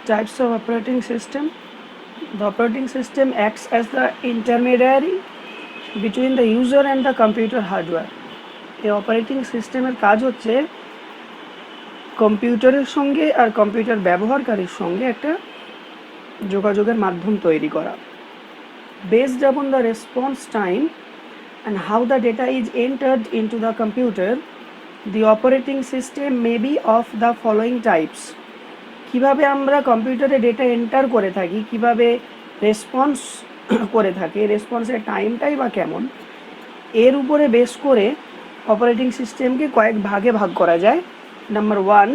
Types of operating system. The operating system acts as the intermediary between the user and the computer hardware. এই operating সিস্টেমের কাজ হচ্ছে কম্পিউটারের সঙ্গে আর computer ব্যবহারকারীর সঙ্গে একটা যোগাযোগের মাধ্যম তৈরি করা। Based upon the response time and how the data is entered into the computer, the operating system may be of the following types. কিভাবে আমরা কম্পিউটারে ডেটা এন্টার করে থাকি, কিভাবে রেসপন্স করে থাকে, রেসপন্সের টাইমটাই বা কেমন, এর উপরে বেস করে অপারেটিং সিস্টেমকে কয়েক ভাগে ভাগ করা যায়। Number 1,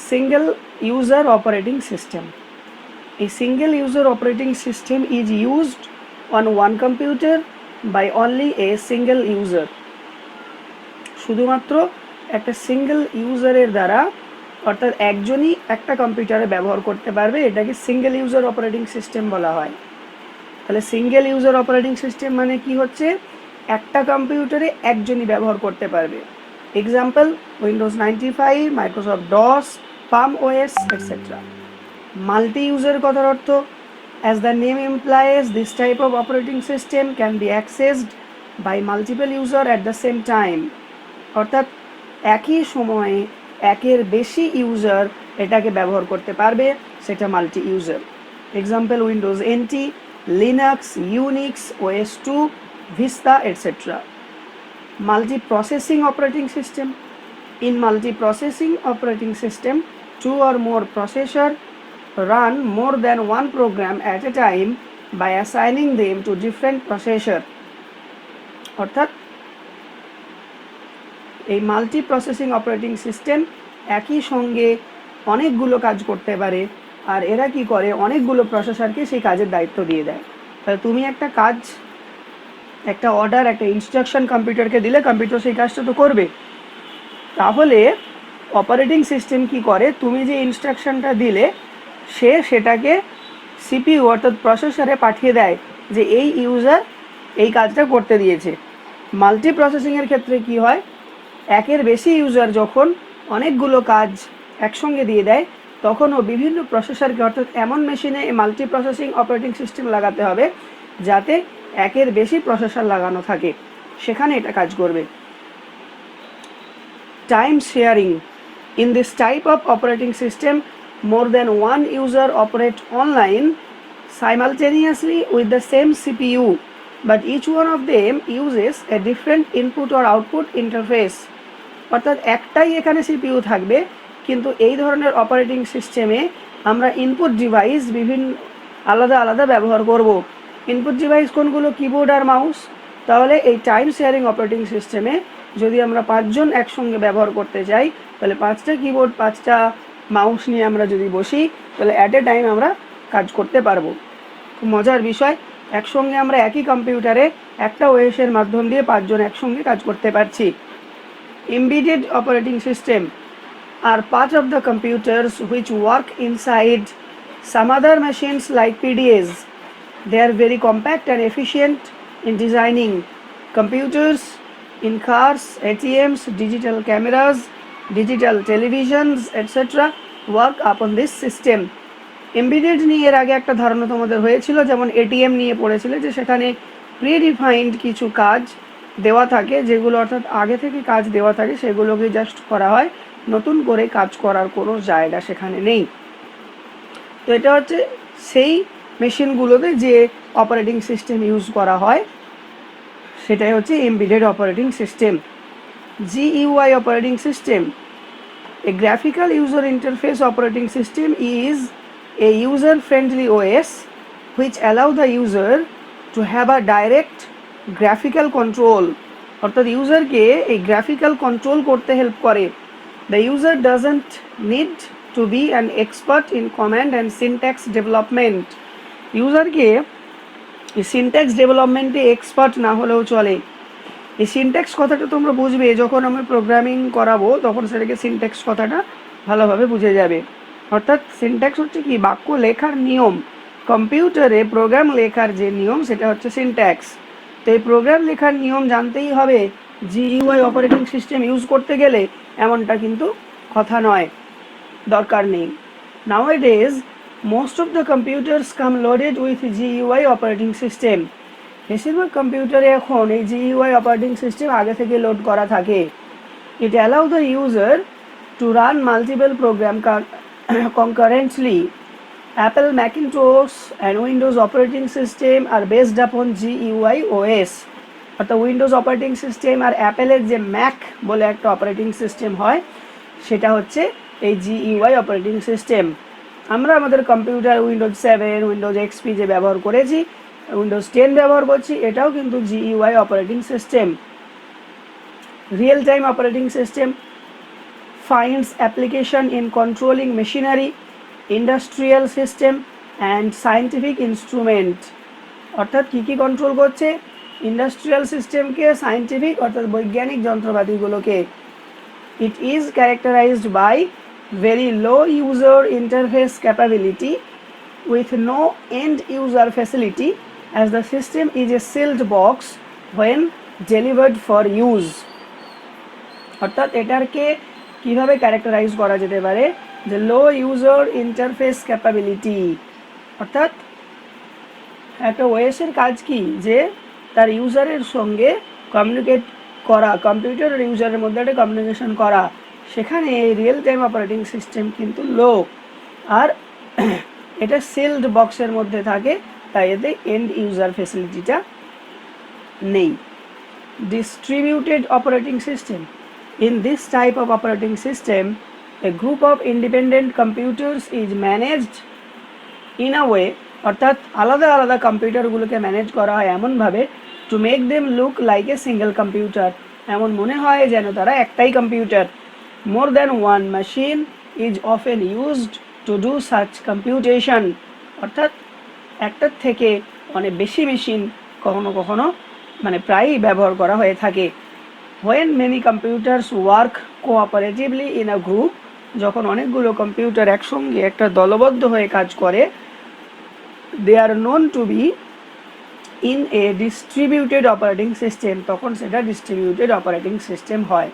single user operating system. এই single user operating system is used on one computer by only a single user. শুধুমাত্র একটা সিঙ্গেল ইউজারের দ্বারা, অর্থাৎ একজনই একটা কম্পিউটারে ব্যবহার করতে পারবে, এটাকে সিঙ্গেল ইউজার অপারেটিং সিস্টেম বলা হয়। তাহলে সিঙ্গেল ইউজার অপারেটিং সিস্টেম মানে কি হচ্ছে, একটা কম্পিউটারে একজনই ব্যবহার করতে পারবে। Example, Windows 95, Microsoft DOS, Palm OS etcetera. Multi user কথার অর্থ, as the name implies, this type of operating system can be accessed by multiple user at the same time. অর্থাৎ একই সময়ে একের বেশি ইউজার এটাকে ব্যবহার করতে পারবে, সেটা multi user. Example, Windows NT, Linux, Unix, OS 2, Vista etcetera. Multiprocessing operating system. In multiprocessing operating system, 2 or more processor run more than one program at a time by assigning them to different processor. অর্থাৎ এই multi processing operating system একই সঙ্গে অনেকগুলো কাজ করতে পারে, আর এরা কি করে, অনেকগুলো প্রসেসরকে সেই কাজের দায়িত্ব দিয়ে দেয়। তাহলে তুমি একটা কাজ, একটা অর্ডার, একটা ইনস্ট্রাকশন কম্পিউটারকে দিলে কম্পিউটার সেই কাজটা তো করবে। তাহলে অপারেটিং সিস্টেম কি করে, তুমি যে ইনস্ট্রাকশনটা দিলে সে সেটাকে সিপিইউ অর্থাৎ প্রসেসরে পাঠিয়ে দেয় যে এই ইউজার এই কাজটা করতে দিয়েছে। মাল্টি প্রসেসিংয়ের ক্ষেত্রে কি হয়, একের বেশি ইউজার যখন অনেকগুলো কাজ একসঙ্গে দিয়ে দেয়, তখনও বিভিন্ন প্রসেসরকে, অর্থাৎ এমন মেশিনে মাল্টি প্রসেসিং অপারেটিং সিস্টেম লাগাতে হবে যাতে একের বেশি প্রসেসর লাগানো থাকে, সেখানে এটা কাজ করবে। Time sharing. In this type of operating system, more than one user operate online simultaneously with the same CPU, but each one of them uses a different input or output interface. অর্থাৎ একটাই এখানে CPU থাকবে, কিন্তু এই ধরনের operating সিস্টেমে আমরা input device বিভিন্ন আলাদা আলাদা ব্যবহার করব। ইনপুট ডিভাইস কোনগুলো, কিবোর্ড আর মাউস। তাহলে এই টাইম শেয়ারিং অপারেটিং সিস্টেমে যদি আমরা 5 জন একসঙ্গে ব্যবহার করতে চাই, তাহলে 5টা কিবোর্ড, 5টা মাউস নিয়ে আমরা যদি বসি, তাহলে অ্যাট এ টাইম আমরা কাজ করতে পারবো। খুব মজার বিষয়, একসঙ্গে আমরা একই কম্পিউটারে একটা ওএসের মাধ্যম দিয়ে 5 জন একসঙ্গে কাজ করতে পারছি। Embedded operating system are part of the computers which work inside some other machines like PDAs. They are very compact and efficient in designing computers in cars, ATMs, digital cameras, digital televisions, etc. work upon this system. Embedded নিয়ে এর আগে একটা ধারণা তোমাদের হয়েছিল, যেমন ATM নিয়ে পড়েছিলে, যে সেখানে প্রিডিফাইন্ড কিছু কাজ দেওয়া থাকে, যেগুলো অর্থাৎ আগে থেকে কাজ দেওয়া থাকে, সেগুলোকে জাস্ট করা হয়, নতুন করে কাজ করার কোনো জায়গা সেখানে নেই। তো এটা হচ্ছে সেই মেশিনগুলোতে যে অপারেটিং সিস্টেম ইউজ করা হয়, সেটাই হচ্ছে embedded operating system. GUI operating system, a graphical user interface operating system is a user-friendly OS which allow the user to have a direct graphical control. অর্থাৎ ইউজারকে এই গ্রাফিক্যাল কন্ট্রোল করতে help করে। The user doesn't need to be an expert in command and syntax development. ইউজারকে syntax ডেভেলপমেন্টে expert না হলেও চলে। এই সিনট্যাক্স কথাটা তোমরা বুঝবে যখন আমি প্রোগ্রামিং করাবো, তখন সেটাকে সিনট্যাক্স কথাটা ভালোভাবে বুঝে যাবে। অর্থাৎ সিনট্যাক্স হচ্ছে কি, বাক্য লেখার নিয়ম। কম্পিউটারে প্রোগ্রাম লেখার যে নিয়ম, সেটা হচ্ছে সিনট্যাক্স। তো এই প্রোগ্রাম লেখার নিয়ম জানতেই হবে। GUI অপারেটিং সিস্টেম ইউজ করতে গেলে এমনটা কিন্তু কথা নয়, দরকার নেই। Nowadays Most of the computers come loaded with GUI operating system. বেশিরভাগ কম্পিউটারে এখন এই GUI অপারেটিং সিস্টেম আগে থেকে লোড করা থাকে. It allows the user to run multiple programs concurrently. Apple Macintosh and Windows operating system are based upon GUI OS. অর্থাৎ Windows operating system আর অ্যাপেলের যে ম্যাক বলে একটা অপারেটিং সিস্টেম হয় সেটা হচ্ছে এই GUI অপারেটিং সিস্টেম. আমরা আমাদের কম্পিউটার উইন্ডোজ 7, উইন্ডোজ XP যে ব্যবহার করেছি, উইন্ডোজ 10 ব্যবহার করছি, এটাও কিন্তু GUI operating system. Real time operating system finds application in controlling machinery, industrial system and scientific instrument. অর্থাৎ কী কন্ট্রোল করছে? ইন্ডাস্ট্রিয়াল সিস্টেমকে, সায়েন্টিফিক অর্থাৎ বৈজ্ঞানিক যন্ত্রপাতিগুলোকে. It is characterized by very low user interface capability with no end user facility as the system is a sealed box when delivered for use. অর্থাৎ এটাকে কিভাবে characterise করা যেতে পারে? যে লো ইউজার ইন্টারফেস ক্যাপাবিলিটি, অর্থাৎ একটা ওএসের কাজ কি? যে তার ইউজারের সঙ্গে কমিউনিকেট করা, কম্পিউটার ইউজারের মধ্যে একটা কমিউনিকেশন করা. সেখানে এই রিয়েল টাইম অপারেটিং সিস্টেম কিন্তু লো, আর এটা সিলড বক্সের মধ্যে থাকে, তাই এতে এন্ড ইউজার ফেসিলিটিটা নেই. Distributed operating system. In this type of operating system, a group of independent computers is managed in a way, অর্থাৎ আলাদা আলাদা কম্পিউটারগুলোকে ম্যানেজ করা হয় এমনভাবে to make them look like a single computer, এমন মনে হয় যেন তারা একটাই computer. More than one machine is often used to do such computation, অর্থাৎ একটার থেকে অনেক বেশি মেশিন কখনো কখনো প্রায়ই ব্যবহার করা হয়ে থাকে. When many computers work cooperatively in a group, যখন অনেকগুলো কম্পিউটার একসঙ্গে একটা দলবদ্ধ হয়ে কাজ করে, they are known to be in a distributed operating system, তখন সেটা ডিস্ট্রিবিউটেড অপারেটিং সিস্টেম হয়.